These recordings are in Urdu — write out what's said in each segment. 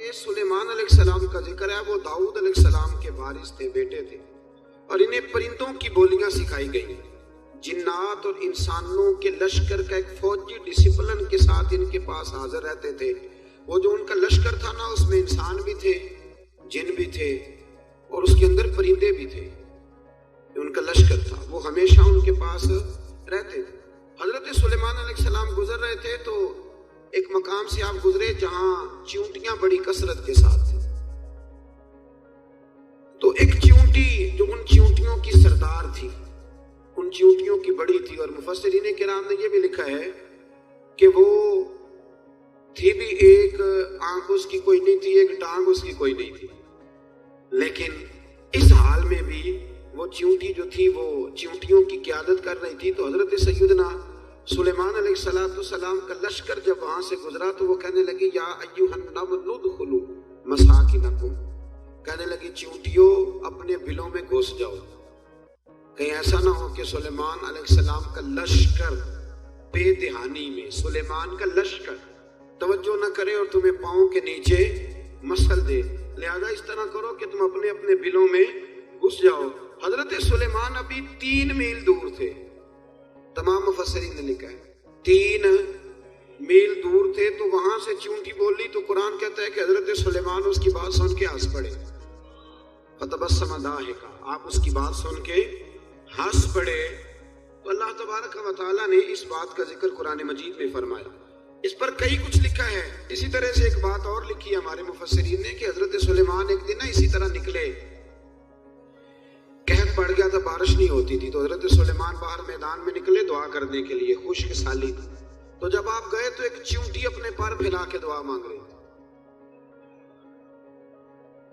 یہ سلیمان علیہ السلام کا ذکر ہے، وہ داؤد علیہ السلام کے وارث تھے، بیٹے تھے، اور انہیں پرندوں کی بولیاں سکھائی گئی۔ جنات اور انسانوں کے لشکر کا ایک فوجی ڈسپلن کے ساتھ ان کے پاس حاضر رہتے تھے۔ وہ جو ان کا لشکر تھا نا، اس میں انسان بھی تھے، جن بھی تھے، اور اس کے اندر پرندے بھی تھے۔ ان کا لشکر تھا، وہ ہمیشہ ان کے پاس رہتے تھے۔ حضرت سلیمان علیہ السلام گزر رہے تھے تو ایک مقام سے آپ گزرے جہاں چیونٹیاں بڑی کثرت کے ساتھ تھیں۔ تو ایک چیونٹی جو ان چیونٹیوں کی سردار تھی، ان چیونٹیوں کی بڑی تھی، اور مفسرین کرام نے یہ بھی لکھا ہے کہ وہ تھی بھی ایک آنکھ اس کی کوئی نہیں تھی، ایک ٹانگ اس کی کوئی نہیں تھی، لیکن اس حال میں بھی وہ چیونٹی جو تھی وہ چیونٹیوں کی قیادت کر رہی تھی۔ تو حضرت سیدنا سلیمان علیہ السلام کا لشکر جب وہاں سے گزرا تو وہ کہنے لگی یا ایھا النمل ادخلوا مساکنکم، کہنے لگی چیونٹیوں اپنے بلوں میں گھس جاؤ، کہیں ایسا نہ ہو کہ سلیمان علیہ السلام کا لشکر بے دہانی میں، سلیمان کا لشکر توجہ نہ کرے اور تمہیں پاؤں کے نیچے مسل دے، لہذا اس طرح کرو کہ تم اپنے اپنے بلوں میں گھس جاؤ۔ حضرت سلیمان ابھی 3 میل دور تھے، تمام مفسرین نے لکھا ہے 3 میل دور تھے، تو وہاں سے چیونٹی بول لی تو قرآن کہتا ہے کہ حضرت سلیمان اس کی بات سن کے ہنس پڑے، فتبسم ضاحکا، آپ اس کی بات سن کے ہنس پڑے۔ تو اللہ تبارک و تعالیٰ نے اس بات کا ذکر قرآن مجید میں فرمایا، اس پر کئی کچھ لکھا ہے۔ اسی طرح سے ایک بات اور لکھی ہے ہمارے مفسرین نے کہ حضرت سلیمان ایک دن اسی طرح نکلے، قحط پڑ گیا تھا، بارش نہیں ہوتی تھی، تو حضرت سلیمان باہر میدان میں نکلے دعا کرنے کے لیے، خشک سالی تھی، تو جب آپ گئے تو ایک چیونٹی اپنے پر پھیلا کے دعا مانگ رہی تھی،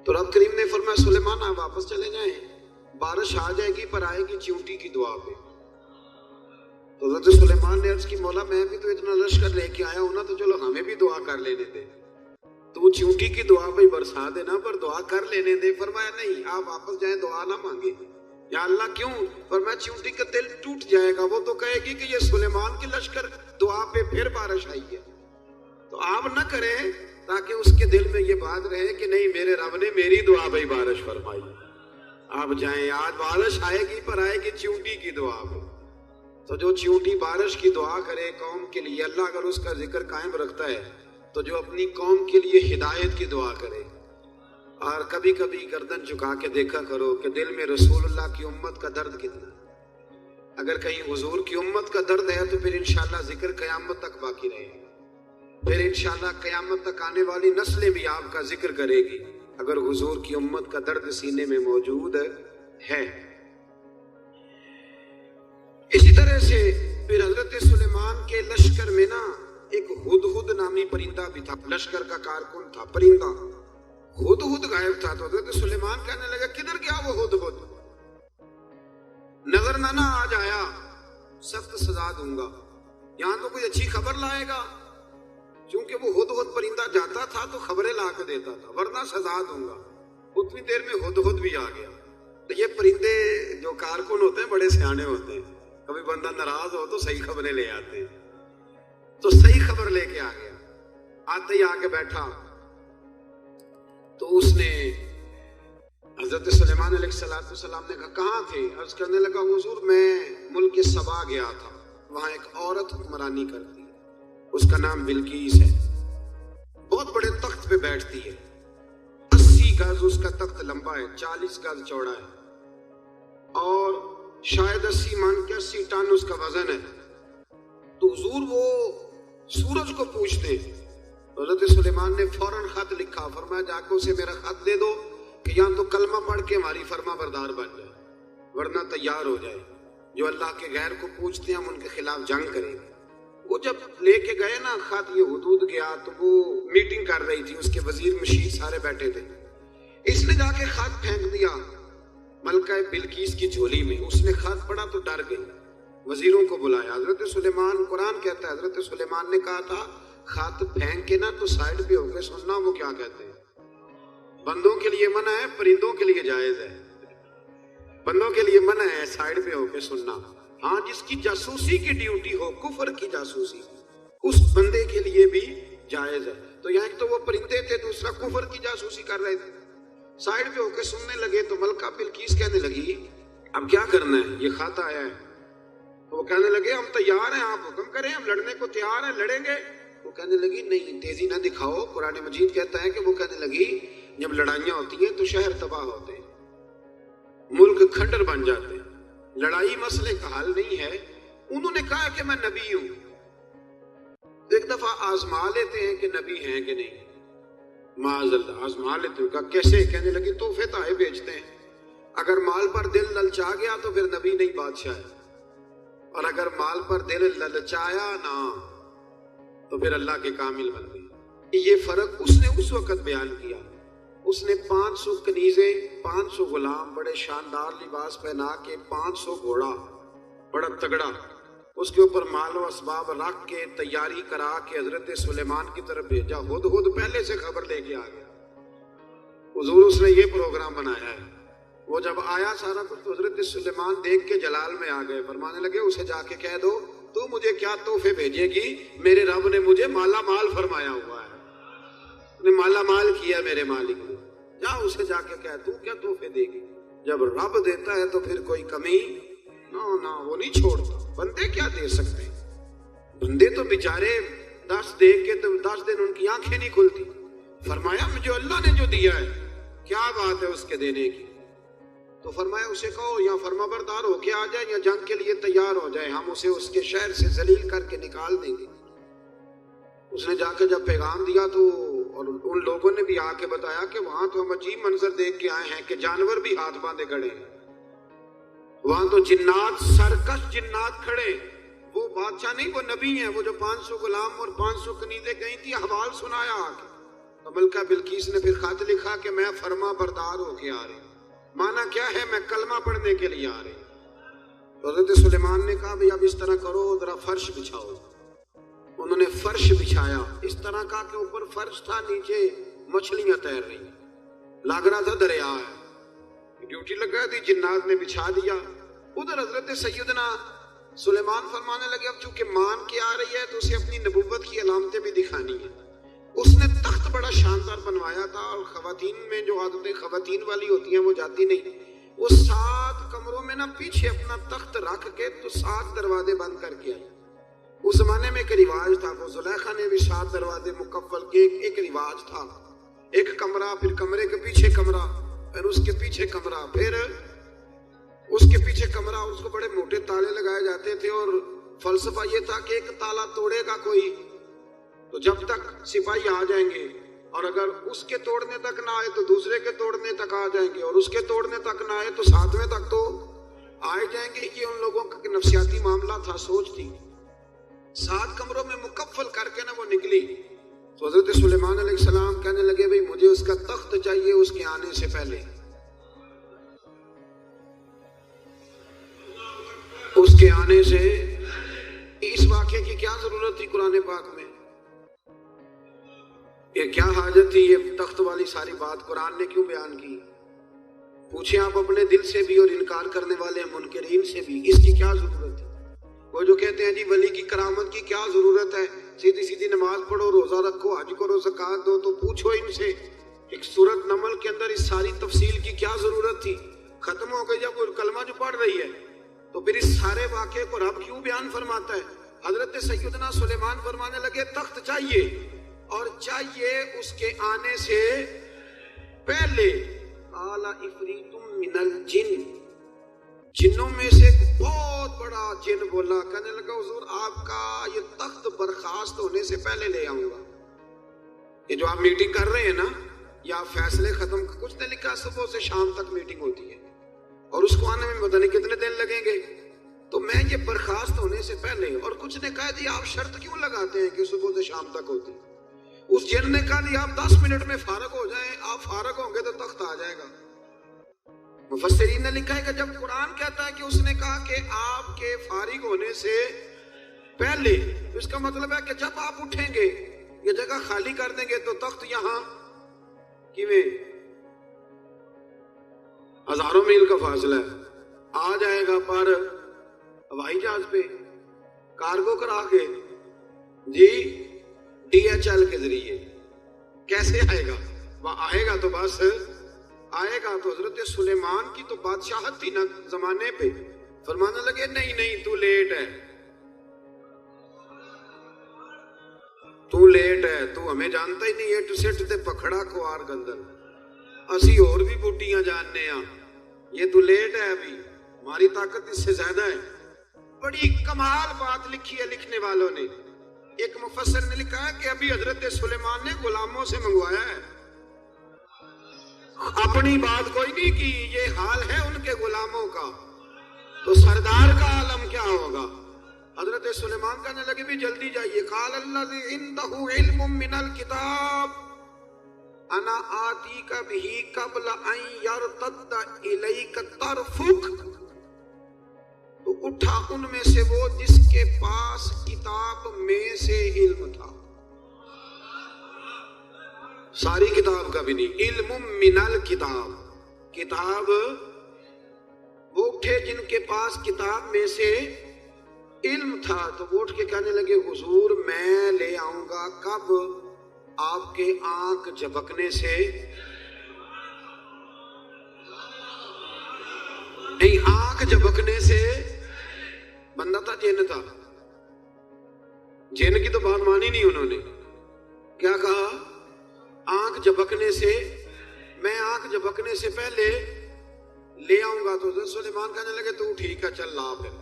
تو رب کریم نے فرمایا سلیمان آپ واپس چلے جائیں، بارش آ جائے گی پر آئے گی چیونٹی کی دعا پہ۔ تو حضرت سلیمان نے عرض کی مولا میں بھی تو اتنا لشکر لے کے آیا ہوں نا، تو چلو ہمیں بھی دعا کر لینے دے، تو وہ چیونٹی کی دعا پہ برسا دینا پر دعا کر لینے دے۔ فرمایا نہیں آپ واپس جائیں، دعا نہ مانگے۔ یا اللہ کیوں؟ فرمایا چیونٹی کا دل ٹوٹ جائے گا، وہ تو کہے گی کہ یہ سلیمان کی لشکر دعا پہ پھر بارش آئی ہے، تو آپ نہ کریں تاکہ اس کے دل میں یہ بات رہے کہ نہیں میرے رب نے میری دعا پہ بارش فرمائی۔ آپ جائیں، آج بارش آئے گی پر آئے گی چیونٹی کی دعا پہ۔ تو جو چیونٹی بارش کی دعا کرے قوم کے لیے، اللہ اگر اس کا ذکر قائم رکھتا ہے تو جو اپنی قوم کے لیے ہدایت کی دعا کرے، اور کبھی کبھی گردن جھکا کے دیکھا کرو کہ دل میں رسول اللہ کی امت کا درد کتنا ہے۔ اگر کہیں حضور کی امت کا درد ہے تو پھر انشاءاللہ ذکر قیامت تک باقی رہے گا، پھر انشاءاللہ قیامت تک آنے والی نسلیں بھی آپ کا ذکر کرے گی اگر حضور کی امت کا درد سینے میں موجود ہے۔ اسی طرح سے پھر حضرت سلیمان کے لشکر میں نا ایک ہدہد نامی پرندہ بھی تھا، لشکر کا کارکن تھا پرندہ، ہدہد غائب تھا۔ تو حضرت سلیمان کہنے لگا کدھر گیا وہ ہدہد، نظر نہ آج آیا سخت سزا دوں گا، یہاں تو کوئی اچھی خبر لائے گا، چونکہ وہ ہدہد پرندہ جاتا تھا تو خبریں لا کے دیتا تھا، ورنہ سزا دوں گا۔ اتنی دیر میں ہدہد بھی آ گیا۔ تو یہ پرندے جو کارکن ہوتے ہیں بڑے سیانے ہوتے ہیں، کبھی بندہ ناراض ہو تو صحیح خبریں لے آتے ہیں، تو صحیح خبر لے کے آ گیا، آتے ہی آ کے بیٹھا، تو اس نے حضرت سلیمان علیہ السلام نے کہا کہاں تھے؟ عرض کرنے لگا حضور میں ملک سبا گیا تھا، وہاں ایک عورت حکمرانی کرتی ہے، اس کا نام بلقیس ہے، بہت بڑے تخت پہ بیٹھتی ہے، 80 گز اس کا تخت لمبا ہے، 40 گز چوڑا ہے، اور شاید 80 من کے 80 ٹن اس کا وزن ہے۔ تو حضور وہ سورج کو پوچھتے، حضرت سلیمان نے فوراً خط لکھا، فرمایا جا کے اسے میرا خط دے دو کہ یہاں تو کلمہ پڑھ کے ہماری فرما بردار بن جائے، ورنہ تیار ہو جائے، جو اللہ کے غیر کو پوچھتے ہیں ہم ان کے خلاف جنگ کریں گے۔ وہ جب لے کے گئے نا خط، یہ حدود گیا تو وہ میٹنگ کر رہی تھی، اس کے وزیر مشیر سارے بیٹھے تھے، اس نے جا کے خط پھینک دیا ملکہ بلقیس کی جھولی میں، اس نے خط پڑھا تو ڈر گئی، وزیروں کو بلایا۔ حضرت سلیمان، قرآن کہتا ہے حضرت سلیمان نے کہا تھا خط پھینک کے نا تو سائڈ پہ ہو کے سننا وہ کیا کہتے ہیں۔ بندوں کے لیے منع ہے، پرندوں کے لیے جائز ہے، بندوں کے لیے منع ہے سائڈ پہ ہو کے سننا، ہاں جس کی جاسوسی کی ڈیوٹی ہو، کفر کی جاسوسی، اس بندے کے لیے بھی جائز ہے۔ تو یہاں ایک تو وہ پرندے تھے، دوسرا کفر کی جاسوسی کر رہے تھے. سائڈ پہ ہو کے سننے لگے تو ملکہ بلقیس کہنے لگی اب کیا کرنا ہے، یہ خط آیا ہے. تو وہ کہنے لگے ہم تیار ہیں، آپ حکم کریں، ہم لڑنے کو تیار ہیں، لڑیں گے. وہ کہنے لگی نہیں تیزی نہ دکھاؤ. قرآن مجید کہتا ہے کہ وہ کہنے لگی جب لڑائیاں ہوتی ہیں تو شہر تباہ ہوتے ہیں، ملک کھنڈر بن جاتے ہیں، لڑائی مسئلے کا حل نہیں ہے. انہوں نے کہا کہ میں نبی ہوں. ایک دفعہ آزما لیتے ہیں کہ نبی ہیں کہ نہیں، معاذ اللہ آزما لیتے ہیں. کہا کیسے؟ کہنے لگی تحفے تحائف بیچتے ہیں، اگر مال پر دل للچا گیا تو پھر نبی نہیں بادشاہ ہے، اور اگر مال پر دل للچایا نہ تو پھر اللہ کے کامل بن گئے. یہ فرق اس نے اس وقت بیان کیا. اس نے 500 کنیزیں، 500 غلام، بڑے شاندار لباس پہنا کے، 500 گھوڑا بڑا تگڑا، اس کے اوپر مال و اسباب رکھ کے تیاری کرا کے حضرت سلیمان کی طرف بھیجا. خود پہلے سے خبر لے کے آ گیا. حضور اس نے یہ پروگرام بنایا ہے. وہ جب آیا سارا کچھ تو حضرت سلیمان دیکھ کے جلال میں آ گئے. فرمانے لگے اسے جا کے کہہ دو تو مجھے کیا تحفے بھیجے گی، میرے رب نے مجھے مالا مال فرمایا ہوا ہے، نے مالا مال کیا میرے مالک نے. جا اسے جا کے کہہ تو کیا تحفے دے گی. جب رب دیتا ہے تو پھر کوئی کمی نہ وہ نہیں چھوڑتا. بندے کیا دے سکتے، بندے تو بیچارے 10 دے کے تو 10 دن ان کی آنکھیں نہیں کھلتی. فرمایا مجھے اللہ نے جو دیا ہے کیا بات ہے اس کے دینے کی. تو فرمایا اسے کہو یا فرما بردار ہو کے آ جائے یا جنگ کے لیے تیار ہو جائے، ہم اسے اس کے شہر سے ذلیل کر کے نکال دیں گے. اس نے جا کے جب پیغام دیا تو اور ان لوگوں نے بھی آ کے بتایا کہ وہاں تو ہم عجیب منظر دیکھ کے آئے ہیں کہ جانور بھی ہاتھ باندھے کھڑے ہیں، وہاں تو جنات، سرکش جنات کھڑے. وہ بادشاہ نہیں، وہ نبی ہیں. وہ جو 500 غلام اور 500 کنیزیں گئی تھی، حوال سنایا آ کے. تو ملکہ بلقیس نے پھر خط لکھا کہ میں فرما بردار ہو کے آ رہی ہوں. مانا کیا ہے، میں کلمہ پڑھنے کے لیے آ رہی ہوں. تو حضرت سلیمان نے کہا بھئی اب اس طرح کرو، ذرا فرش بچھاؤ. انہوں نے فرش بچھایا، اس طرح کا کہ اوپر فرش تھا، نیچے مچھلیاں تیر رہی، لگ رہا تھا دریا ہے. ڈیوٹی لگا دی، جنات نے بچھا دیا. ادھر حضرت سیدنا سلیمان فرمانے لگے اب چونکہ مان کے آ رہی ہے تو اسے اپنی نبوت کی علامتیں بھی دکھانی ہیں. اس نے تخت بڑا شاندار بنوایا تھا، اور خواتین میں جو عادتیں خواتین والی ہوتی ہیں وہ جاتی نہیں. وہ 7 کمروں میں نا پیچھے اپنا تخت رکھ کے تو 7 دروازے بند کر کے آئی. اس زمانے میں ایک رواج تھا، وہ زلیخا نے بھی 7 دروازے مکفل کے ایک رواج تھا. ایک کمرہ، پھر کمرے کے پیچھے کمرہ، پھر اس کے پیچھے کمرہ، پھر اس کے پیچھے کمرہ. اس کو بڑے موٹے تالے لگائے جاتے تھے، اور فلسفہ یہ تھا کہ ایک تالا توڑے گا کوئی تو جب تک سپاہی آ جائیں گے، اور اگر اس کے توڑنے تک نہ آئے تو دوسرے کے توڑنے تک آ جائیں گے، اور اس کے توڑنے تک نہ آئے تو 7ویں تک تو آئے جائیں گے. یہ ان لوگوں کا نفسیاتی معاملہ تھا، سوچ تھی. 7 کمروں میں مکفل کر کے نا وہ نکلی. تو حضرت سلیمان علیہ السلام کہنے لگے بھئی مجھے اس کا تخت چاہیے اس کے آنے سے پہلے. اس کے آنے سے اس واقعے کی کیا ضرورت تھی قرآن پاک میں؟ یہ کیا حاجت تھی یہ تخت والی ساری بات قرآن نے کیوں بیان کی؟ پوچھیں آپ اپنے دل سے بھی اور انکار کرنے والے منکرین سے بھی، اس کی کیا ضرورت ہے؟ وہ جو کہتے ہیں جی ولی کی کرامت کی کیا ضرورت ہے، سیدھی نماز پڑھو، روزہ رکھو، حج کرو، زکات دو. تو پوچھو ان سے ایک سورت نمل کے اندر اس ساری تفصیل کی کیا ضرورت تھی؟ ختم ہو گئی جب وہ کلمہ جو پڑھ رہی ہے. تو پھر اس سارے واقعے کو رب کیوں بیان فرماتا ہے؟ حضرت سیدنا سلیمان فرمانے لگے تخت چاہیے، اور چاہیے اس کے آنے سے پہلے. قال عفریت من الجن، جنوں میں سے ایک بہت بڑا جن بولا، کہنے لگا حضور آپ کا یہ تخت برخاست ہونے سے پہلے لے آؤں گا. یہ جو آپ میٹنگ کر رہے ہیں نا، یا فیصلے ختم، کچھ نے لکھا صبح سے شام تک میٹنگ ہوتی ہے اور اس کو آنے میں پتہ نہیں کتنے دن لگیں گے. تو میں یہ برخاست ہونے سے پہلے، اور کچھ نے کہا جی آپ شرط کیوں لگاتے ہیں کہ صبح سے شام تک ہوتی؟ اس جن نے کہا جی آپ 10 منٹ میں فارغ ہو جائیں، آپ فارغ ہوں گے تو تخت آ جائے گا. مفسرین نے لکھا ہے کہ جب قرآن کہتا ہے کہ اس نے کہا کہ آپ کے فارغ ہونے سے پہلے، اس کا مطلب ہے کہ جب آپ اٹھیں گے، یہ جگہ خالی کر دیں گے تو تخت یہاں کیویں ہزاروں میل کا فاصلہ ہے، آ جائے گا. پر ہوائی جہاز پہ کارگو کرا کے، جی DHL کے ذریعے کیسے آئے گا؟ وہ آئے گا تو بس آئے گا تو حضرت سلیمان کی تو بادشاہت تھی نا زمانے پہ، فرمانے لگے نہیں نہیں تو لیٹ ہے، تو لیٹ ہے، تو ہمیں جانتا ہی نہیں، اے ٹو سیٹ تے پکھڑا کوار گندر، اسی اور بھی بوٹیاں جاننے ہاں، یہ تو لیٹ ہے، ابھی ہماری طاقت اس سے زیادہ ہے۔ بڑی کمال بات لکھی ہے لکھنے والوں نے، ایک مفسر نے لکھا ہے کہ ابھی حضرت سلیمان نے غلاموں سے منگوایا ہے، اپنی بات کوئی نہیں کی، یہ حال ہے ان کے غلاموں کا، تو سردار کا عالم کیا ہوگا؟ حضرت سلیمان کہنے لگے بھی جلدی جائیے، قال الذی عنده علم من الکتاب انا آتیک بہ قبل ان یرتد الیک طرفک، تو اٹھا ان میں سے وہ جس کے پاس کتاب میں سے علم تھا، ساری کتاب کا بھی نہیں، علم من الکتاب، کتاب، وہ اٹھے جن کے پاس کتاب میں سے علم تھا، تو وہ اٹھ کے کہنے لگے حضور میں لے آؤں گا، کب؟ آپ کے آنکھ جھپکنے سے، نہیں آنکھ جھپکنے سے، بندہ تھا جن تھا، جن کی تو بات مانی نہیں انہوں نے، کیا کہا؟ آنکھ جھپکنے سے، میں آنکھ جھپکنے سے پہلے لے آؤں گا، تو حضرت سلیمان کہنے لگے تو ٹھیک ہے چل لا پھر،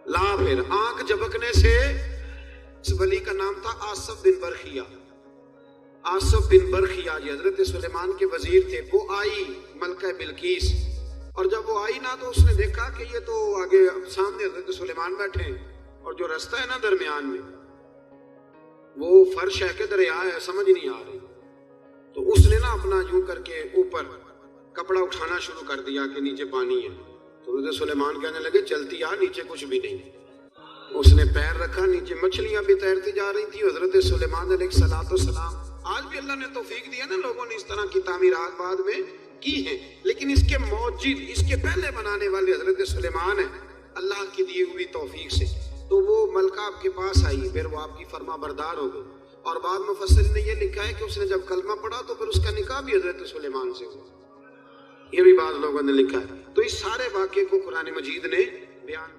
لا پھر، آنکھ جھپکنے سے، اس ولی کا نام تھا آصف بن برخیہ، آصف بن برخیہ یہ حضرت سلیمان کے وزیر تھے، وہ آئی ملکہ بلقیس، اور جب وہ آئی نا تو اس نے دیکھا کہ یہ تو آگے سامنے حضرت سلیمان بیٹھے ہیں، اور جو رستہ ہے نا درمیان میں وہ فرش ہے کہ دریا ہے سمجھ نہیں آ رہی، تو اس نے نا اپنا یوں کر کے اوپر کپڑا اٹھانا شروع کر دیا کہ نیچے پانی ہے، تو حضرت سلیمان کہنے لگے چلتی آ، نیچے کچھ بھی نہیں، اس نے پیر رکھا، نیچے مچھلیاں بھی تیرتی جا رہی تھی، حضرت سلیمان علیہ السلام، آج بھی اللہ نے توفیق دیا نا، لوگوں نے اس طرح کی تعمیرات بعد میں کی ہیں، لیکن اس کے موجد، اس کے پہلے بنانے والے حضرت سلیمان ہیں اللہ کی دی ہوئی توفیق سے، تو وہ ملکہ آپ کے پاس آئی، پھر وہ آپ کی فرما بردار ہو گئی، اور بعد مفسر نے یہ لکھا ہے کہ اس نے جب کلمہ پڑھا تو پھر اس کا نکاح بھی حضرت سلیمان سے ہوا، یہ بھی بعض لوگوں نے لکھا ہے، تو اس سارے واقعے کو قرآن مجید نے بیان